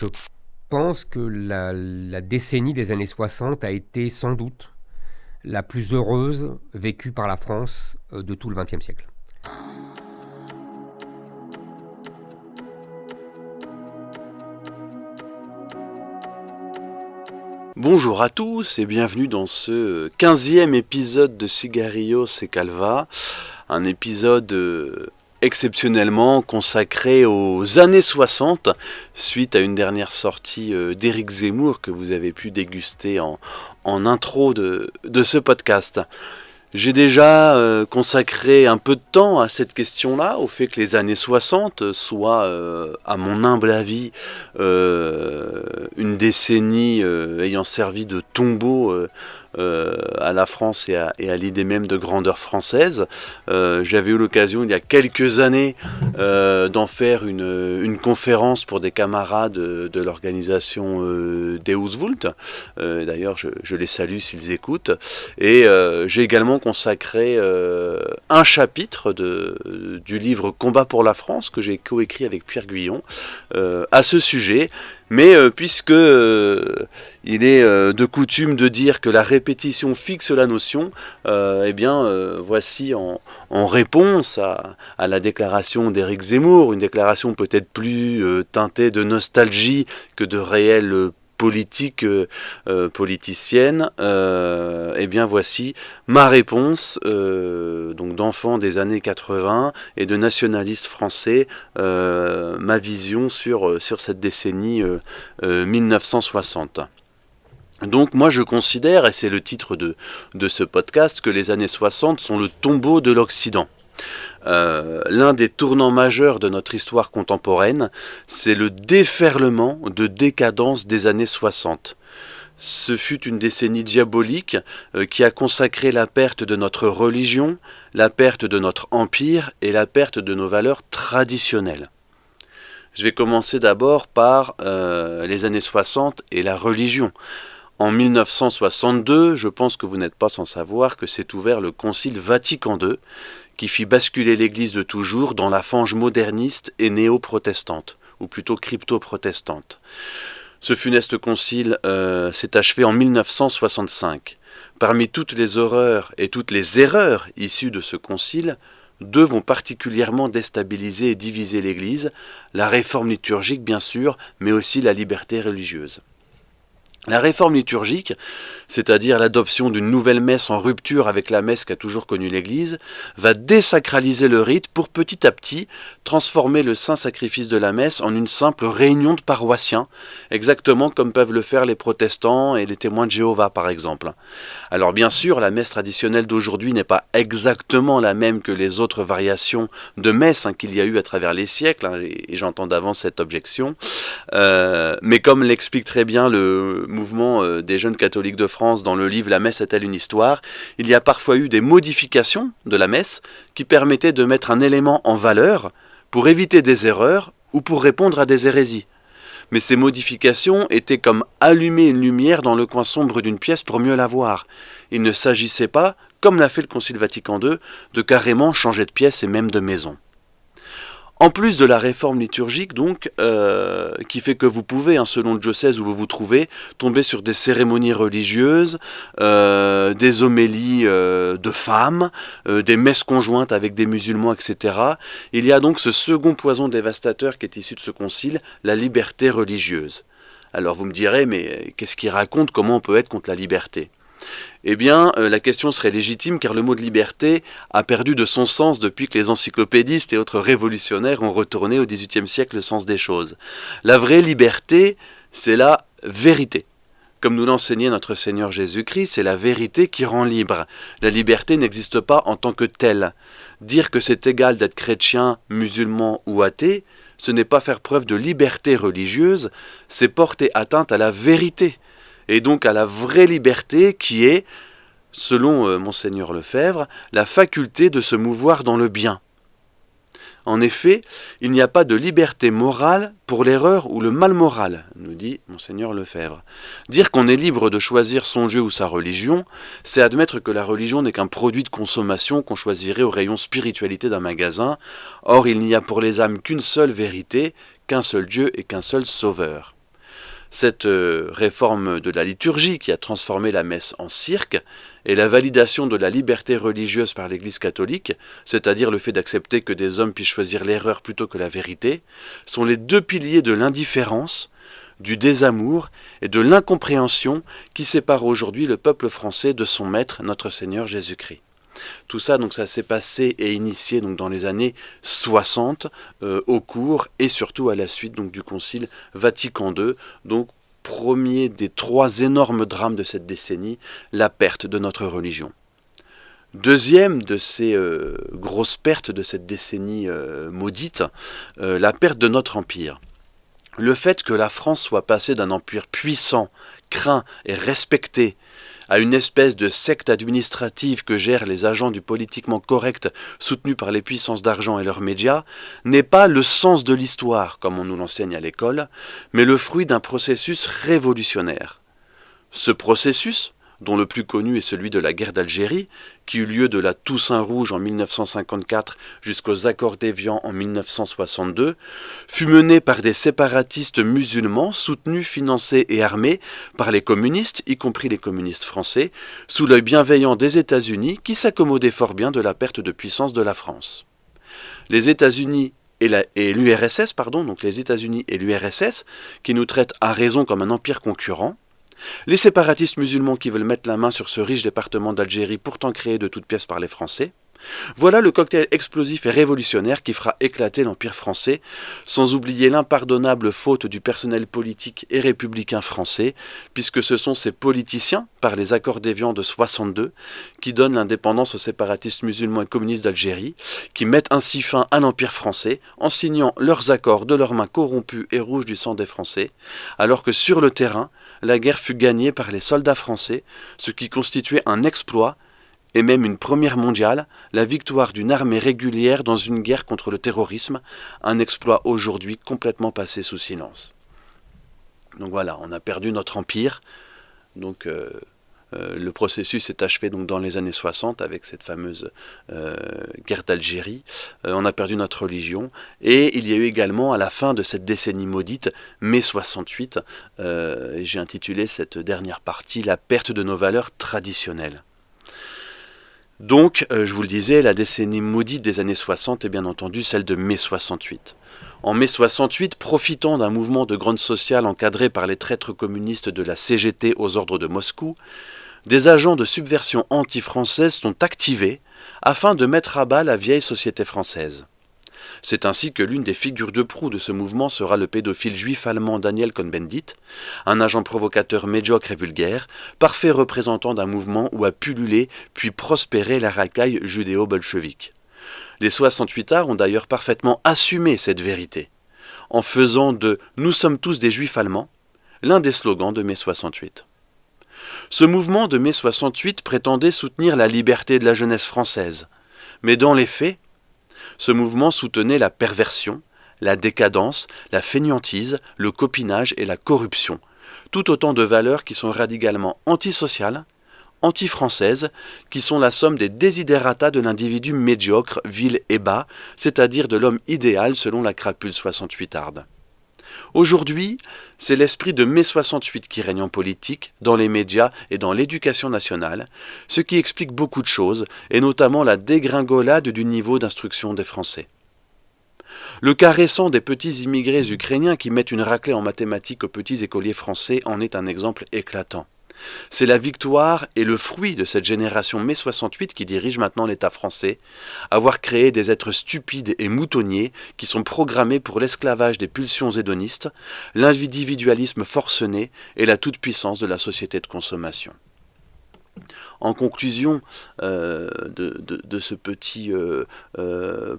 Je pense que la décennie des années 60 a été sans doute la plus heureuse vécue par la France de tout le XXe siècle. Bonjour à tous et bienvenue dans ce 15e épisode de Cigarillos et Calva, un épisode exceptionnellement consacré aux années 60, suite à une dernière sortie d'Éric Zemmour que vous avez pu déguster en intro de ce podcast. J'ai déjà consacré un peu de temps à cette question-là, au fait que les années 60 soient, à mon humble avis, une décennie ayant servi de tombeau à la France et à l'idée même de grandeur française. J'avais eu l'occasion il y a quelques années d'en faire une conférence pour des camarades de l'organisation Deus Vult. D'ailleurs, je les salue s'ils écoutent. Et j'ai également consacré un chapitre du livre Combat pour la France que j'ai coécrit avec Pierre Guyon à ce sujet. Mais puisque il est de coutume de dire que la répétition fixe la notion, voici en réponse à la déclaration d'Éric Zemmour, une déclaration peut-être plus teintée de nostalgie que de réelle politique politicienne, voici ma réponse donc d'enfant des années 80 et de nationaliste français, ma vision sur cette décennie 1960. Donc moi je considère, et c'est le titre de ce podcast, que les années 60 sont le tombeau de l'Occident. L'un des tournants majeurs de notre histoire contemporaine, c'est le déferlement de décadence des années 60. Ce fut une décennie diabolique qui a consacré la perte de notre religion, la perte de notre empire et la perte de nos valeurs traditionnelles. Je vais commencer d'abord par les années 60 et la religion. En 1962, je pense que vous n'êtes pas sans savoir que s'est ouvert le Concile Vatican II, qui fit basculer l'Église de toujours dans la fange moderniste et néo-protestante, ou plutôt crypto-protestante. Ce funeste concile s'est achevé en 1965. Parmi toutes les horreurs et toutes les erreurs issues de ce concile, deux vont particulièrement déstabiliser et diviser l'Église, la réforme liturgique bien sûr, mais aussi la liberté religieuse. La réforme liturgique, c'est-à-dire l'adoption d'une nouvelle messe en rupture avec la messe qu'a toujours connue l'Église, va désacraliser le rite pour petit à petit transformer le saint sacrifice de la messe en une simple réunion de paroissiens, exactement comme peuvent le faire les protestants et les témoins de Jéhovah par exemple. Alors bien sûr, la messe traditionnelle d'aujourd'hui n'est pas exactement la même que les autres variations de messe qu'il y a eu à travers les siècles, et j'entends d'avance cette objection, mais comme l'explique très bien le mouvement des jeunes catholiques de France dans le livre La messe a-t-elle une histoire, il y a parfois eu des modifications de la messe qui permettaient de mettre un élément en valeur pour éviter des erreurs ou pour répondre à des hérésies. Mais ces modifications étaient comme allumer une lumière dans le coin sombre d'une pièce pour mieux la voir. Il ne s'agissait pas, comme l'a fait le Concile Vatican II, de carrément changer de pièce et même de maison. En plus de la réforme liturgique, donc, qui fait que vous pouvez, selon le diocèse où vous vous trouvez, tomber sur des cérémonies religieuses, des homélies de femmes, des messes conjointes avec des musulmans, etc. Il y a donc ce second poison dévastateur qui est issu de ce concile, la liberté religieuse. Alors vous me direz, mais qu'est-ce qu'il raconte? Comment on peut être contre la liberté? Eh bien, la question serait légitime car le mot de liberté a perdu de son sens depuis que les encyclopédistes et autres révolutionnaires ont retourné au XVIIIe siècle le sens des choses. La vraie liberté, c'est la vérité. Comme nous l'enseignait notre Seigneur Jésus-Christ, c'est la vérité qui rend libre. La liberté n'existe pas en tant que telle. Dire que c'est égal d'être chrétien, musulman ou athée, ce n'est pas faire preuve de liberté religieuse, c'est porter atteinte à la vérité. Et donc à la vraie liberté qui est, selon Monseigneur Lefebvre, la faculté de se mouvoir dans le bien. En effet, il n'y a pas de liberté morale pour l'erreur ou le mal moral, nous dit Monseigneur Lefebvre. Dire qu'on est libre de choisir son Dieu ou sa religion, c'est admettre que la religion n'est qu'un produit de consommation qu'on choisirait au rayon spiritualité d'un magasin. Or, il n'y a pour les âmes qu'une seule vérité, qu'un seul Dieu et qu'un seul Sauveur. Cette réforme de la liturgie qui a transformé la messe en cirque et la validation de la liberté religieuse par l'Église catholique, c'est-à-dire le fait d'accepter que des hommes puissent choisir l'erreur plutôt que la vérité, sont les deux piliers de l'indifférence, du désamour et de l'incompréhension qui séparent aujourd'hui le peuple français de son maître, notre Seigneur Jésus-Christ. Tout ça, donc, ça s'est passé et initié donc, dans les années 60, au cours et surtout à la suite donc, du Concile Vatican II, donc premier des trois énormes drames de cette décennie, la perte de notre religion. Deuxième de ces grosses pertes de cette décennie maudite, la perte de notre empire. Le fait que la France soit passée d'un empire puissant, craint et respecté à une espèce de secte administrative que gèrent les agents du politiquement correct soutenus par les puissances d'argent et leurs médias, n'est pas le sens de l'histoire, comme on nous l'enseigne à l'école, mais le fruit d'un processus révolutionnaire. Ce processus, dont le plus connu est celui de la guerre d'Algérie, qui eut lieu de la Toussaint Rouge en 1954 jusqu'aux accords d'Évian en 1962, fut mené par des séparatistes musulmans soutenus, financés et armés par les communistes, y compris les communistes français, sous l'œil bienveillant des États-Unis qui s'accommodaient fort bien de la perte de puissance de la France. Les États-Unis et l'URSS, donc les États-Unis et l'URSS, qui nous traitent à raison comme un empire concurrent, les séparatistes musulmans qui veulent mettre la main sur ce riche département d'Algérie pourtant créé de toutes pièces par les Français, voilà le cocktail explosif et révolutionnaire qui fera éclater l'Empire français, sans oublier l'impardonnable faute du personnel politique et républicain français, puisque ce sont ces politiciens, par les accords d'Évian de 62, qui donnent l'indépendance aux séparatistes musulmans et communistes d'Algérie, qui mettent ainsi fin à l'Empire français, en signant leurs accords de leurs mains corrompues et rouges du sang des Français, alors que sur le terrain, la guerre fut gagnée par les soldats français, ce qui constituait un exploit, et même une première mondiale, la victoire d'une armée régulière dans une guerre contre le terrorisme, un exploit aujourd'hui complètement passé sous silence. Donc voilà, on a perdu notre empire, donc le processus est achevé donc dans les années 60 avec cette fameuse guerre d'Algérie, on a perdu notre religion, et il y a eu également à la fin de cette décennie maudite, mai 68, j'ai intitulé cette dernière partie « La perte de nos valeurs traditionnelles ». Donc, je vous le disais, la décennie maudite des années 60 est bien entendu celle de mai 68. En mai 68, profitant d'un mouvement de grogne sociale encadré par les traîtres communistes de la CGT aux ordres de Moscou, des agents de subversion anti-française sont activés afin de mettre à bas la vieille société française. C'est ainsi que l'une des figures de proue de ce mouvement sera le pédophile juif allemand Daniel Cohn-Bendit, un agent provocateur médiocre et vulgaire, parfait représentant d'un mouvement où a pullulé puis prospéré la racaille judéo-bolchevique. Les 68ards ont d'ailleurs parfaitement assumé cette vérité, en faisant de « Nous sommes tous des juifs allemands » l'un des slogans de mai 68. Ce mouvement de mai 68 prétendait soutenir la liberté de la jeunesse française, mais dans les faits, ce mouvement soutenait la perversion, la décadence, la fainéantise, le copinage et la corruption, tout autant de valeurs qui sont radicalement antisociales, anti-françaises, qui sont la somme des desiderata de l'individu médiocre, vil et bas, c'est-à-dire de l'homme idéal selon la crapule 68arde. Aujourd'hui, c'est l'esprit de mai 68 qui règne en politique, dans les médias et dans l'éducation nationale, ce qui explique beaucoup de choses, et notamment la dégringolade du niveau d'instruction des Français. Le cas récent des petits immigrés ukrainiens qui mettent une raclée en mathématiques aux petits écoliers français en est un exemple éclatant. C'est la victoire et le fruit de cette génération mai 68 qui dirige maintenant l'État français, avoir créé des êtres stupides et moutonniers qui sont programmés pour l'esclavage des pulsions hédonistes, l'individualisme forcené et la toute-puissance de la société de consommation. En conclusion de ce petit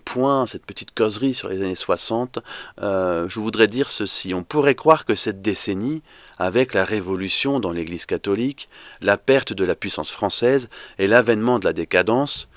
point, cette petite causerie sur les années 60, je voudrais dire ceci. On pourrait croire que cette décennie, avec la révolution dans l'Église catholique, la perte de la puissance française et l'avènement de la décadence,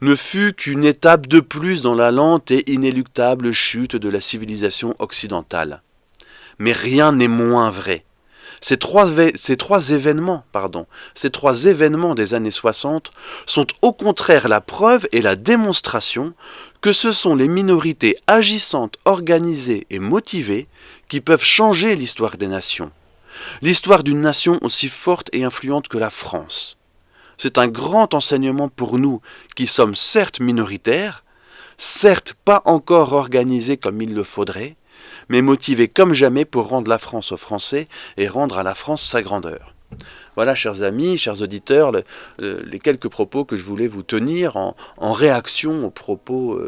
ne fut qu'une étape de plus dans la lente et inéluctable chute de la civilisation occidentale. Mais rien n'est moins vrai. Ces trois événements des années 60 sont au contraire la preuve et la démonstration que ce sont les minorités agissantes, organisées et motivées qui peuvent changer l'histoire des nations. L'histoire d'une nation aussi forte et influente que la France. C'est un grand enseignement pour nous qui sommes certes minoritaires, certes pas encore organisés comme il le faudrait, mais motivés comme jamais pour rendre la France aux Français et rendre à la France sa grandeur. Voilà, chers amis, chers auditeurs, les quelques propos que je voulais vous tenir en réaction aux propos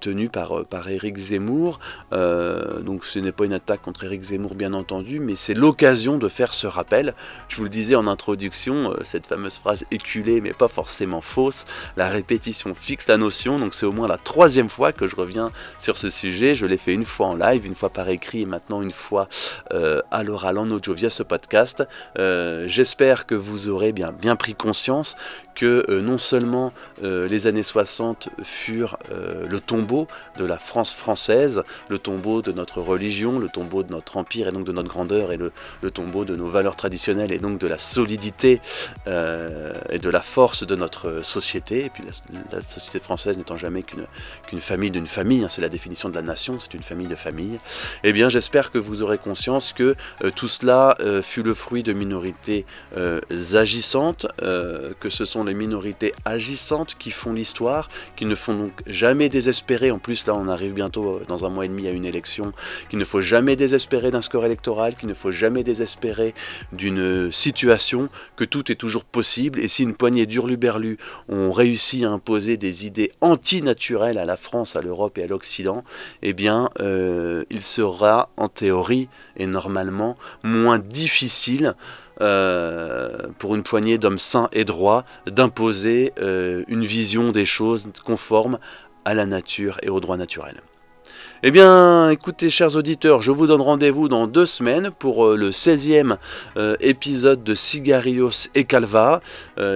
tenus par Éric Zemmour. Donc ce n'est pas une attaque contre Éric Zemmour, bien entendu, mais c'est l'occasion de faire ce rappel. Je vous le disais en introduction, cette fameuse phrase éculée, mais pas forcément fausse, la répétition fixe la notion, donc c'est au moins la 3e fois que je reviens sur ce sujet. Je l'ai fait une fois en live, une fois par écrit, et maintenant une fois à l'oral en audio via ce podcast. J'espère que vous aurez bien pris conscience que non seulement les années 60 furent le tombeau de la France française, le tombeau de notre religion, le tombeau de notre empire et donc de notre grandeur et le tombeau de nos valeurs traditionnelles et donc de la solidité et de la force de notre société. Et puis la société française n'étant jamais qu'une famille d'une famille, hein, c'est la définition de la nation, c'est une famille de familles. Eh bien j'espère que vous aurez conscience que tout cela fut le fruit de minorités agissantes, que ce sont les minorités agissantes qui font l'histoire, qui ne font donc jamais désespérer. En plus là on arrive bientôt dans un mois et demi à une élection, qu'il ne faut jamais désespérer d'un score électoral, qu'il ne faut jamais désespérer d'une situation, que tout est toujours possible. Et si une poignée d'hurluberlus ont réussi à imposer des idées antinaturelles à la France, à l'Europe et à l'Occident, eh bien il sera en théorie et normalement moins difficile pour une poignée d'hommes sains et droits d'imposer une vision des choses conforme à la nature et au droit naturel. Eh bien, écoutez, chers auditeurs, je vous donne rendez-vous dans 2 semaines pour le 16e épisode de Cigarios et Calva.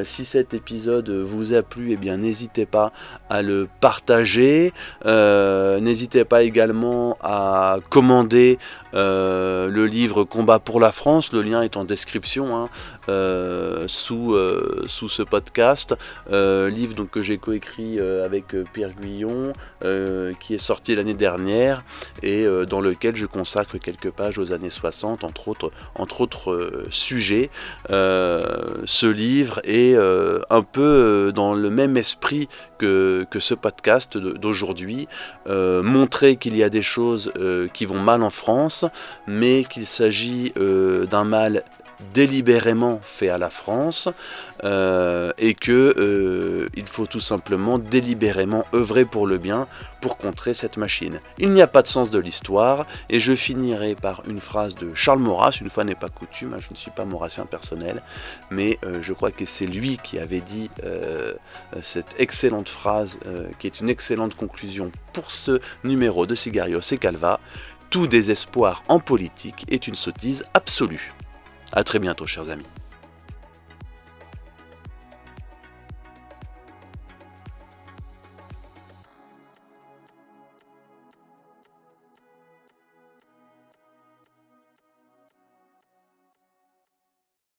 Si cet épisode vous a plu, eh bien, n'hésitez pas à le partager. N'hésitez pas également à commander le livre Combat pour la France. Le lien est en description sous ce podcast. Livre donc, que j'ai coécrit avec Pierre Guyon, qui est sorti l'année dernière et dans lequel je consacre quelques pages aux années 60, entre autres sujets. Ce livre est un peu dans le même esprit que ce podcast d'aujourd'hui, montrer qu'il y a des choses qui vont mal en France, mais qu'il s'agit d'un mal délibérément fait à la France et que il faut tout simplement délibérément œuvrer pour le bien pour contrer cette machine. Il n'y a pas de sens de l'histoire et je finirai par une phrase de Charles Maurras, une fois n'est pas coutume, je ne suis pas maurassien personnel, mais je crois que c'est lui qui avait dit cette excellente phrase qui est une excellente conclusion pour ce numéro de Cigarios et Calva: tout désespoir en politique est une sottise absolue. A très bientôt, chers amis.